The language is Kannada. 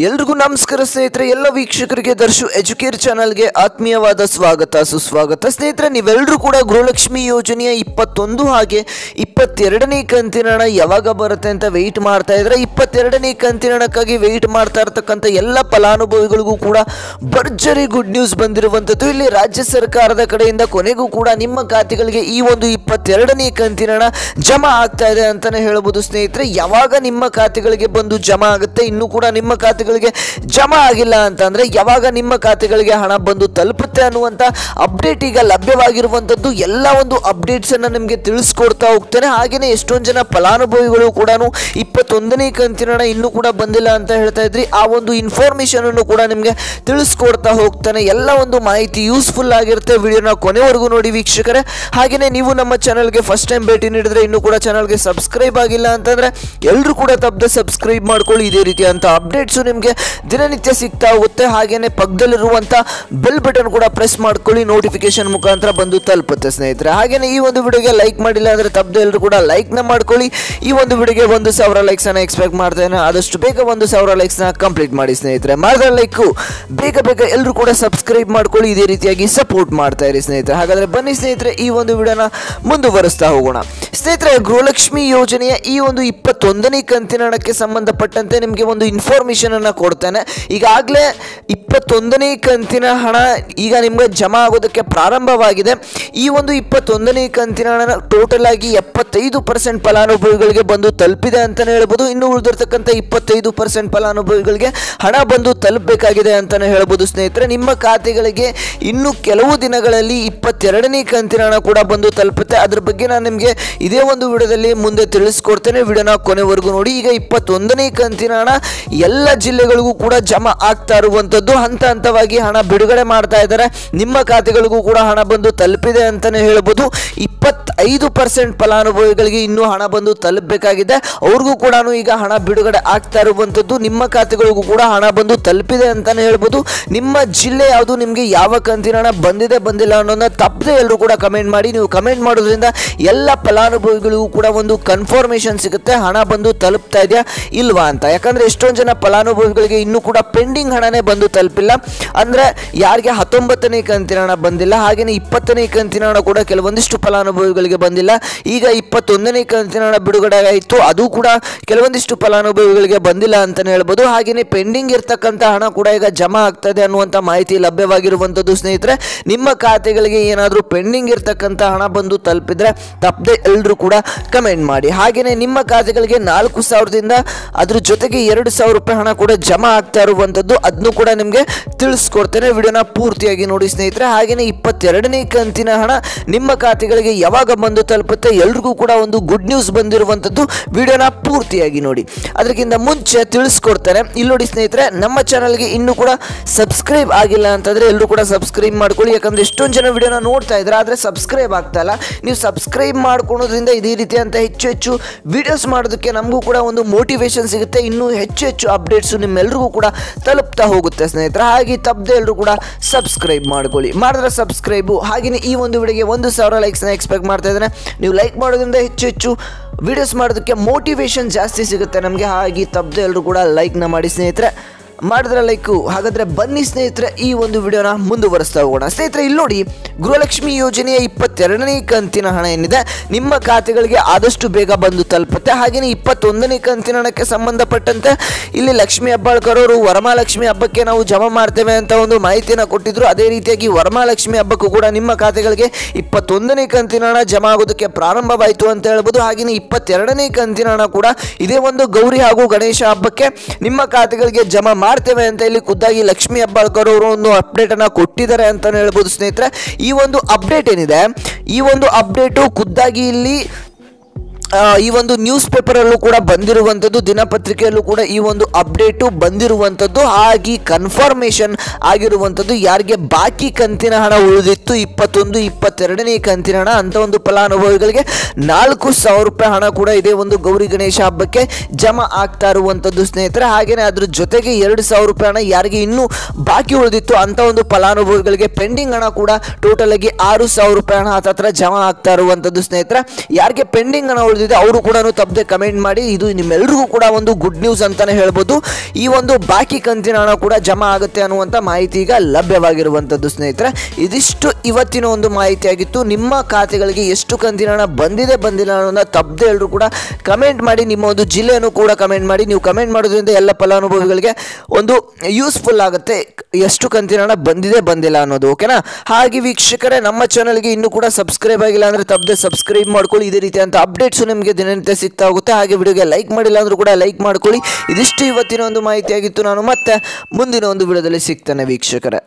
ಎಲ್ರಿಗೂ ನಮಸ್ಕಾರ ಸ್ನೇಹಿತರೆ, ಎಲ್ಲ ವೀಕ್ಷಕರಿಗೆ ದರ್ಶು ಎಜುಕೇರ್ ಚಾನಲ್ಗೆ ಆತ್ಮೀಯವಾದ ಸ್ವಾಗತ ಸುಸ್ವಾಗತ. ಸ್ನೇಹಿತರೆ, ನೀವೆಲ್ಲರೂ ಕೂಡ ಗೃಹಲಕ್ಷ್ಮಿ ಯೋಜನೆಯ 21 ಹಾಗೆ 22ನೇ ಕಂತಿನ ಹಣ ಯಾವಾಗ ಬರುತ್ತೆ ಅಂತ ವೆಯ್ಟ್ ಮಾಡ್ತಾ ಇದ್ರೆ, 22ನೇ ಕಂತಿನ ಹಣಕ್ಕಾಗಿ ವೆಯ್ಟ್ ಮಾಡ್ತಾ ಇರತಕ್ಕಂಥ ಎಲ್ಲ ಫಲಾನುಭವಿಗಳಿಗೂ ಕೂಡ ಭರ್ಜರಿ ಗುಡ್ ನ್ಯೂಸ್ ಬಂದಿರುವಂಥದ್ದು. ಇಲ್ಲಿ ರಾಜ್ಯ ಸರ್ಕಾರದ ಕಡೆಯಿಂದ ಕೊನೆಗೂ ಕೂಡ ನಿಮ್ಮ ಖಾತೆಗಳಿಗೆ ಈ ಒಂದು 22ನೇ ಕಂತಿನ ಹಣ ಜಮಾ ಆಗ್ತಾ ಇದೆ ಅಂತಾನೆ ಹೇಳ್ಬೋದು. ಸ್ನೇಹಿತರೆ, ಯಾವಾಗ ನಿಮ್ಮ ಖಾತೆಗಳಿಗೆ ಬಂದು ಜಮಾ ಆಗುತ್ತೆ, ಇನ್ನೂ ಕೂಡ ನಿಮ್ಮ ಖಾತೆಗಳಿಗೆ ಜಮಾ ಆಗಿಲ್ಲ ಅಂತಂದ್ರೆ ಯಾವಾಗ ನಿಮ್ಮ ಖಾತೆಗಳಿಗೆ ಹಣ ಬಂದು ತಲುಪುತ್ತೆ ಅನ್ನುವಂತ ಅಪ್ಡೇಟ್ ಈಗ ಲಭ್ಯವಾಗಿರುವಂತದ್ದು. ಎಲ್ಲ ಒಂದು ಅಪ್ಡೇಟ್ಸ್ ಅನ್ನ ನಿಮಗೆ ತಿಳಿಸ್ಕೊಡ್ತಾ ಹೋಗ್ತೇನೆ. ಹಾಗೇನೆ ಎಷ್ಟೊಂದು ಜನ ಫಲಾನುಭವಿಗಳು ಕೂಡ 21ನೇ ಕಂತಿನ ಹಣ ಇನ್ನೂ ಕೂಡ ಬಂದಿಲ್ಲ ಅಂತ ಹೇಳ್ತಾ ಇದ್ರಿ. ಆ ಒಂದು ಇನ್ಫಾರ್ಮೇಶನ್ ಅನ್ನು ಕೂಡ ನಿಮಗೆ ತಿಳಿಸ್ಕೊಡ್ತಾ ಹೋಗ್ತಾನೆ. ಎಲ್ಲ ಒಂದು ಮಾಹಿತಿ ಯೂಸ್ಫುಲ್ ಆಗಿರುತ್ತೆ. ವಿಡಿಯೋನ ಕೊನೆವರೆಗೂ ನೋಡಿ ವೀಕ್ಷಕರೇ. ಹಾಗೇನೆ ನೀವು ನಮ್ಮ ಚಾನಲ್ಗೆ ಫಸ್ಟ್ ಟೈಮ್ ಭೇಟಿ ನೀಡಿದ್ರೆ, ಇನ್ನೂ ಕೂಡ ಚಾನಲ್ಗೆ ಸಬ್ಸ್ಕ್ರೈಬ್ ಆಗಿಲ್ಲ ಅಂತಂದ್ರೆ ಎಲ್ಲರೂ ಕೂಡ ತಪ್ಪದೆ ಸಬ್ಸ್ಕ್ರೈಬ್ ಮಾಡ್ಕೊಳ್ಳಿ. ಇದೇ ರೀತಿಯಂತ ಅಪ್ಡೇಟ್ಸ್ ನಿಮಗೆ ದಿನನಿತ್ಯ ಸಿಗ್ತಾ ಹೋಗುತ್ತೆ. ಹಾಗೇನೆ ಪಕ್ಕದಲ್ಲಿರುವಂತ ಬೆಲ್ ಬಟನ್ ಕೂಡ ಪ್ರೆಸ್ ಮಾಡ್ಕೊಳ್ಳಿ, ನೋಟಿಫಿಕೇಶನ್ ಮುಖಾಂತರ ಬಂದು ತಲುಪುತ್ತೆ ಸ್ನೇಹಿತರೆ. ಹಾಗೇನೆ ಈ ಒಂದು ವಿಡಿಯೋಗೆ ಲೈಕ್ ಮಾಡಿಲ್ಲ ಅಂದ್ರೆ ತಪ್ಪದೆ ಎಲ್ಲರೂ ಕೂಡ ಲೈಕ್ ನ ಮಾಡ್ಕೊಳ್ಳಿ. ಈ ಒಂದು ವಿಡಿಯೋಗೆ 1000 ಲೈಕ್ಸ್ ಅನ್ನ ಎಕ್ಸ್ಪೆಕ್ಟ್ ಮಾಡ್ತೇನೆ. ಆದಷ್ಟು ಬೇಗ 1000 ಲೈಕ್ಸ್ ನ ಕಂಪ್ಲೀಟ್ ಮಾಡಿ ಸ್ನೇಹಿತರೆ. ಮಾಡಿದ ಲೈಕ್ ಬೇಗ ಎಲ್ಲರೂ ಕೂಡ ಸಬ್ಸ್ಕ್ರೈಬ್ ಮಾಡ್ಕೊಳ್ಳಿ. ಇದೇ ರೀತಿಯಾಗಿ ಸಪೋರ್ಟ್ ಮಾಡ್ತಾ ಇರಿ ಸ್ನೇಹಿತರೆ. ಹಾಗಾದ್ರೆ ಬನ್ನಿ ಸ್ನೇಹಿತರೆ, ಈ ಒಂದು ವಿಡಿಯೋನ ಮುಂದುವರಿಸ್ತಾ ಹೋಗೋಣ. ಸ್ನೇಹಿತರೆ, ಗೃಹಲಕ್ಷ್ಮಿ ಯೋಜನೆಯ ಈ ಒಂದು 21ನೇ ಕಂತಿನ ಹಣಕ್ಕೆ ಸಂಬಂಧಪಟ್ಟಂತೆ ನಿಮಗೆ ಒಂದು ಇನ್ಫಾರ್ಮೇಶನ್ ಅನ್ನ ಕೊಡ್ತೇನೆ. ಈಗಾಗಲೇ 21ನೇ ಕಂತಿನ ಹಣ ಈಗ ನಿಮಗೆ ಜಮಾ ಆಗೋದಕ್ಕೆ ಪ್ರಾರಂಭವಾಗಿದೆ. ಈ ಒಂದು 21ನೇ ಕಂತಿನ ಹಣ ಟೋಟಲ್ ಆಗಿ 75% ಫಲಾನುಭವಿಗಳಿಗೆ ಬಂದು ತಲುಪಿದೆ ಅಂತಾನೆ ಹೇಳ್ಬೋದು. ಇನ್ನು ಉಳಿದಿರ್ತಕ್ಕಂಥ 25% ಫಲಾನುಭವಿಗಳಿಗೆ ಹಣ ಬಂದು ತಲುಪಬೇಕಾಗಿದೆ ಅಂತಾನೆ ಹೇಳ್ಬೋದು ಸ್ನೇಹಿತರೆ. ನಿಮ್ಮ ಖಾತೆಗಳಿಗೆ ಇನ್ನು ಕೆಲವು ದಿನಗಳಲ್ಲಿ 22ನೇ ಕಂತಿನ ಹಣ ಕೂಡ ಬಂದು ತಲುಪುತ್ತೆ. ಅದ್ರ ಬಗ್ಗೆ ನಾನು ನಿಮಗೆ ಇದೇ ಒಂದು ವಿಡಿಯೋದಲ್ಲಿ ಮುಂದೆ ತಿಳಿಸ್ಕೊಡ್ತೇನೆ. ವಿಡಿಯೋನ ಕೊನೆವರೆಗೂ ನೋಡಿ. ಈಗ 21ನೇ ಕಂತಿನ ಹಣ ಎಲ್ಲ ಜಿಲ್ಲೆಗಳಿಗೂ ಕೂಡ ಜಮಾ ಆಗ್ತಾ ಇರುವಂತದ್ದು. ಹಂತ ಹಂತವಾಗಿ ಹಣ ಬಿಡುಗಡೆ ಮಾಡ್ತಾ ಇದ್ದಾರೆ. ನಿಮ್ಮ ಖಾತೆಗಳಿಗೂ ಕೂಡ ಹಣ ಬಂದು ತಲುಪಿದೆ ಅಂತಾನೆ ಹೇಳ್ಬೋದು. 25% ಫಲಾನುಭವಿಗಳಿಗೆ ಇನ್ನೂ ಹಣ ಬಂದು ತಲುಪಬೇಕಾಗಿದೆ. ಅವ್ರಿಗೂ ಕೂಡ ಈಗ ಹಣ ಬಿಡುಗಡೆ ಆಗ್ತಾ ಇರುವಂತದ್ದು. ನಿಮ್ಮ ಖಾತೆಗಳಿಗೂ ಕೂಡ ಹಣ ಬಂದು ತಲುಪಿದೆ ಅಂತಾನೆ ಹೇಳ್ಬೋದು. ನಿಮ್ಮ ಜಿಲ್ಲೆ ಯಾವುದು, ನಿಮಗೆ ಯಾವ ಕಂತಿನ ಹಣ ಬಂದಿದೆ ಬಂದಿಲ್ಲ ಅನ್ನೋದನ್ನ ತಪ್ಪದೆ ಎಲ್ಲರೂ ಕೂಡ ಕಮೆಂಟ್ ಮಾಡಿ. ನೀವು ಕಮೆಂಟ್ ಮಾಡೋದ್ರಿಂದ ಎಲ್ಲ ಫಲಾನುಭವಿಗಳಿಗೂ ಕೂಡ ಒಂದು ಕನ್ಫರ್ಮೇಶನ್ ಸಿಗುತ್ತೆ, ಹಣ ಬಂದು ತಲುಪ್ತಾ ಇದೆಯಾ ಇಲ್ವಾ ಅಂತ. ಯಾಕಂದ್ರೆ ಎಷ್ಟೊಂದು ಜನ ಫಲಾನುಭವಿಗಳಿಗೆ ಇನ್ನೂ ಕೂಡ ಪೆಂಡಿಂಗ್ ಹಣನೇ ಬಂದು ತಲುಪಿಲ್ಲ. ಅಂದ್ರೆ ಯಾರಿಗೆ 19ನೇ ಕಂತಿನ ಹಣ ಬಂದಿಲ್ಲ, ಹಾಗೇನೆ 20ನೇ ಕಂತಿನ ಹಣ ಕೂಡ ಕೆಲವೊಂದಿಷ್ಟು ಫಲಾನುಭವಿಗಳಿಗೆ ಬಂದಿಲ್ಲ. ಈಗ 21ನೇ ಕಂತಿನ ಹಣ ಬಿಡುಗಡೆ ಆಯಿತು, ಅದು ಕೂಡ ಕೆಲವೊಂದಿಷ್ಟು ಫಲಾನುಭವಿಗಳಿಗೆ ಬಂದಿಲ್ಲ ಅಂತಾನೆ ಹೇಳ್ಬೋದು. ಹಾಗೇನೆ ಪೆಂಡಿಂಗ್ ಇರ್ತಕ್ಕಂಥ ಹಣ ಕೂಡ ಈಗ ಜಮಾ ಆಗ್ತದೆ ಅನ್ನುವಂಥ ಮಾಹಿತಿ ಲಭ್ಯವಾಗಿರುವಂಥದ್ದು ಸ್ನೇಹಿತರೆ. ನಿಮ್ಮ ಖಾತೆಗಳಿಗೆ ಏನಾದರೂ ಪೆಂಡಿಂಗ್ ಇರ್ತಕ್ಕಂಥ ಹಣ ಬಂದು ತಲುಪಿದ್ರೆ ತಪ್ಪದೆ ಎಲ್ಲರೂ ಕೂಡ ಕಮೆಂಟ್ ಮಾಡಿ. ಹಾಗೇನೆ ನಿಮ್ಮ ಖಾತೆಗಳಿಗೆ 4000ದಿಂದ ಅದ್ರ ಜೊತೆಗೆ 2000 ರೂಪಾಯಿ ಹಣ ಕೂಡ ಜಮಾ ಆಗ್ತಾ ಇರುವಂಥದ್ದು. ಅದನ್ನು ಕೂಡ ನಿಮಗೆ ತಿಳಿಸ್ಕೊಡ್ತೇನೆ. ವಿಡಿಯೋನ ಪೂರ್ತಿಯಾಗಿ ನೋಡಿ ಸ್ನೇಹಿತರೆ. ಹಾಗೇನೆ 22ನೇ ಕಂತಿನ ಹಣ ನಿಮ್ಮ ಖಾತೆಗಳಿಗೆ ಯಾವಾಗ ಬಂದು ತಲುಪುತ್ತೆ, ಎಲ್ರಿಗೂ ಕೂಡ ಒಂದು ಗುಡ್ ನ್ಯೂಸ್ ಬಂದಿರುವಂಥದ್ದು. ವಿಡಿಯೋನ ಪೂರ್ತಿಯಾಗಿ ನೋಡಿ. ಅದಕ್ಕಿಂತ ಮುಂಚೆ ತಿಳಿಸ್ಕೊಡ್ತೇನೆ. ಇಲ್ಲಿ ನೋಡಿ ಸ್ನೇಹಿತರೆ, ನಮ್ಮ ಚಾನಲ್ಗೆ ಇನ್ನೂ ಕೂಡ ಸಬ್ಸ್ಕ್ರೈಬ್ ಆಗಿಲ್ಲ ಅಂತಂದ್ರೆ ಎಲ್ಲರೂ ಕೂಡ ಸಬ್ಸ್ಕ್ರೈಬ್ ಮಾಡ್ಕೊಳ್ಳಿ. ಯಾಕಂದ್ರೆ ಎಷ್ಟೊಂದು ಜನ ವಿಡಿಯೋನ ನೋಡ್ತಾ ಇದ್ರೆ ಆದ್ರೆ ಸಬ್ಸ್ಕ್ರೈಬ್ ಆಗ್ತಾ ಇಲ್ಲ. ನೀವು ಸಬ್ಸ್ಕ್ರೈಬ್ ಮಾಡ್ಕೊಳೋದ್ರಿಂದ ಇದೇ ರೀತಿ ಅಂತ ಹೆಚ್ಚು ವಿಡಿಯೋಸ್ ಮಾಡೋದಕ್ಕೆ ನಮಗೂ ಕೂಡ ಒಂದು ಮೋಟಿವೇಶನ್ ಸಿಗುತ್ತೆ. ಇನ್ನೂ ಹೆಚ್ಚು ಅಪ್ಡೇಟ್ಸ್ ನಿಮ್ಮೆಲ್ಲರಿಗೂ ಕೂಡ ತಲುಪ್ತಾ ಹೋಗುತ್ತೆ ಸ್ನೇಹಿತರೆ. ಹಾಗೆ ತಪ್ಪದೆ ಎಲ್ಲರೂ ಕೂಡ ಸಬ್ಸ್ಕ್ರೈಬ್ ಮಾಡ್ಕೊಳ್ಳಿ. ಮಾಡಿದ್ರೆ ಸಬ್ಸ್ಕ್ರೈಬು. ಹಾಗೆಯೇ ಈ ಒಂದು ವಿಡಿಯೋಗೆ 1000 ಲೈಕ್ಸ್ನ ಎಕ್ಸ್ಪೆಕ್ಟ್ ಮಾಡ್ತಾ ಇದ್ದೇನೆ. ನೀವು ಲೈಕ್ ಮಾಡೋದ್ರಿಂದ ಹೆಚ್ಚು ವಿಡಿಯೋಸ್ ಮಾಡೋದಕ್ಕೆ ಮೋಟಿವೇಶನ್ ಜಾಸ್ತಿ ಸಿಗುತ್ತೆ ನಮಗೆ. ಹಾಗೆ ತಪ್ಪದೆ ಎಲ್ಲರೂ ಕೂಡ ಲೈಕ್ನ ಮಾಡಿ ಸ್ನೇಹಿತರೆ. ಮಾಡಿದ್ರೆ ಲೈಕು. ಹಾಗಾದ್ರೆ ಬನ್ನಿ ಸ್ನೇಹಿತರೆ, ಈ ಒಂದು ವಿಡಿಯೋನ ಮುಂದುವರಿಸ್ತಾ ಹೋಗೋಣ. ಸ್ನೇಹಿತರೆ, ಇಲ್ಲಿ ನೋಡಿ, ಗೃಹಲಕ್ಷ್ಮಿ ಯೋಜನೆಯ 22ನೇ ಕಂತಿನ ಹಣ ಏನಿದೆ ನಿಮ್ಮ ಖಾತೆಗಳಿಗೆ ಆದಷ್ಟು ಬೇಗ ಬಂದು ತಲುಪುತ್ತೆ. ಹಾಗೆಯೇ 21ನೇ ಕಂತಿನ ಹಣಕ್ಕೆ ಸಂಬಂಧಪಟ್ಟಂತೆ ಇಲ್ಲಿ ಲಕ್ಷ್ಮೀ ಹೆಬ್ಬಾಳ್ಕರ್ ಅವರು ವರಮಹಾಲಕ್ಷ್ಮಿ ಹಬ್ಬಕ್ಕೆ ನಾವು ಜಮಾ ಮಾಡ್ತೇವೆ ಅಂತ ಒಂದು ಮಾಹಿತಿಯನ್ನು ಕೊಟ್ಟಿದ್ರು. ಅದೇ ರೀತಿಯಾಗಿ ವರಮಹಾಲಕ್ಷ್ಮಿ ಹಬ್ಬಕ್ಕೂ ಕೂಡ ನಿಮ್ಮ ಖಾತೆಗಳಿಗೆ 21ನೇ ಕಂತಿನ ಹಣ ಜಮಾ ಆಗೋದಕ್ಕೆ ಪ್ರಾರಂಭವಾಯಿತು ಅಂತ ಹೇಳ್ಬೋದು. ಹಾಗೆಯೇ 22ನೇ ಕಂತಿನ ಹಣ ಕೂಡ ಇದೇ ಒಂದು ಗೌರಿ ಹಾಗೂ ಗಣೇಶ ಹಬ್ಬಕ್ಕೆ ನಿಮ್ಮ ಖಾತೆಗಳಿಗೆ ಜಮಾ ಮಾಡ್ತೇವೆ ಅಂತ ಇಲ್ಲಿ ಖುದ್ದಾಗಿ ಲಕ್ಷ್ಮೀ ಹೆಬ್ಬಾಳ್ಕರ್ ಅವರು ಒಂದು ಅಪ್ಡೇಟ್ ಅನ್ನ ಕೊಟ್ಟಿದ್ದಾರೆ ಅಂತಾನೆ ಹೇಳ್ಬೋದು ಸ್ನೇಹಿತರೆ. ಈ ಒಂದು ಅಪ್ಡೇಟ್ ಏನಿದೆ, ಈ ಒಂದು ಅಪ್ಡೇಟು ಖುದ್ದಾಗಿ ಇಲ್ಲಿ ಈ ಒಂದು ನ್ಯೂಸ್ ಪೇಪರ್ ಅಲ್ಲೂ ಕೂಡ ಬಂದಿರುವಂಥದ್ದು, ದಿನಪತ್ರಿಕೆಯಲ್ಲೂ ಕೂಡ ಈ ಒಂದು ಅಪ್ಡೇಟು ಬಂದಿರುವಂಥದ್ದು. ಹಾಗೆ ಕನ್ಫರ್ಮೇಶನ್ ಆಗಿರುವಂಥದ್ದು. ಯಾರಿಗೆ ಬಾಕಿ ಕಂತಿನ ಹಣ ಉಳಿದಿತ್ತು 21, 22ನೇ ಕಂತಿನ ಹಣ ಅಂತ ಒಂದು ಫಲಾನುಭವಿಗಳಿಗೆ 4000 ರೂಪಾಯಿ ಹಣ ಕೂಡ ಇದೇ ಒಂದು ಗೌರಿ ಗಣೇಶ ಹಬ್ಬಕ್ಕೆ ಜಮಾ ಆಗ್ತಾ ಇರುವಂಥದ್ದು ಸ್ನೇಹಿತರೆ. ಹಾಗೇನೆ ಅದ್ರ ಜೊತೆಗೆ 2000 ರೂಪಾಯಿ ಹಣ ಯಾರಿಗೆ ಇನ್ನೂ ಬಾಕಿ ಉಳಿದಿತ್ತು ಅಂತ ಒಂದು ಫಲಾನುಭವಿಗಳಿಗೆ ಪೆಂಡಿಂಗ್ ಹಣ ಕೂಡ ಟೋಟಲ್ ಆಗಿ 6000 ರೂಪಾಯಿ ಹಣ ಹತ್ರ ಜಮಾ ಆಗ್ತಾ ಇರುವಂಥದ್ದು ಸ್ನೇಹಿತರೆ. ಯಾರಿಗೆ ಪೆಂಡಿಂಗ್ ಹಣ ಮಾಡೋದಿದೆ ಅವರು ಕೂಡ ತಪ್ಪದೆ ಕಮೆಂಟ್ ಮಾಡಿ. ಇದು ನಿಮ್ಮೆಲ್ರಿಗೂ ಕೂಡ ಒಂದು ಗುಡ್ ನ್ಯೂಸ್ ಅಂತಲೇ ಹೇಳ್ಬೋದು. ಈ ಒಂದು ಬಾಕಿ ಕಂತಿನ ಹಣ ಕೂಡ ಜಮಾ ಆಗುತ್ತೆ ಅನ್ನುವಂಥ ಮಾಹಿತಿ ಈಗ ಲಭ್ಯವಾಗಿರುವಂಥದ್ದು ಸ್ನೇಹಿತರೆ. ಇದಿಷ್ಟು ಇವತ್ತಿನ ಒಂದು ಮಾಹಿತಿಯಾಗಿತ್ತು. ನಿಮ್ಮ ಖಾತೆಗಳಿಗೆ ಎಷ್ಟು ಕಂತಿನ ಹಣ ಬಂದಿಲ್ಲ ಅನ್ನೋದನ್ನ ತಪ್ಪದೆ ಎಲ್ಲರೂ ಕೂಡ ಕಮೆಂಟ್ ಮಾಡಿ. ನಿಮ್ಮ ಒಂದು ಜಿಲ್ಲೆಯನ್ನು ಕೂಡ ಕಮೆಂಟ್ ಮಾಡಿ. ನೀವು ಕಮೆಂಟ್ ಮಾಡೋದ್ರಿಂದ ಎಲ್ಲ ಫಲಾನುಭವಿಗಳಿಗೆ ಒಂದು ಯೂಸ್ಫುಲ್ ಆಗುತ್ತೆ ಎಷ್ಟು ಕಂತಿನ ಹಣ ಬಂದಿಲ್ಲ ಅನ್ನೋದು. ಓಕೆನಾ? ಹಾಗೆ ವೀಕ್ಷಕರೇ, ನಮ್ಮ ಚಾನಲ್ಗೆ ಇನ್ನೂ ಕೂಡ ಸಬ್ಸ್ಕ್ರೈಬ್ ಆಗಿಲ್ಲ ಅಂದರೆ ತಪ್ಪದೆ ಸಬ್ಸ್ಕ್ರೈಬ್ ಮಾಡ್ಕೊಳ್ಳಿ. ಇದೇ ರೀತಿಯಂಥ ಅಪ್ಡೇಟ್ಸು ನಿಮಗೆ ದಿನನಿತ್ಯ ಸಿಗ್ತಾ ಹೋಗುತ್ತೆ. ಹಾಗೆ ವಿಡಿಯೋಗೆ ಲೈಕ್ ಮಾಡಿಲ್ಲ ಅಂದರೂ ಕೂಡ ಲೈಕ್ ಮಾಡ್ಕೊಳ್ಳಿ. ಇದಿಷ್ಟು ಇವತ್ತಿನ ಒಂದು ಮಾಹಿತಿಯಾಗಿತ್ತು. ನಾನು ಮತ್ತೆ ಮುಂದಿನ ಒಂದು ವಿಡಿಯೋದಲ್ಲಿ ಸಿಗ್ತೇನೆ ವೀಕ್ಷಕರೇ.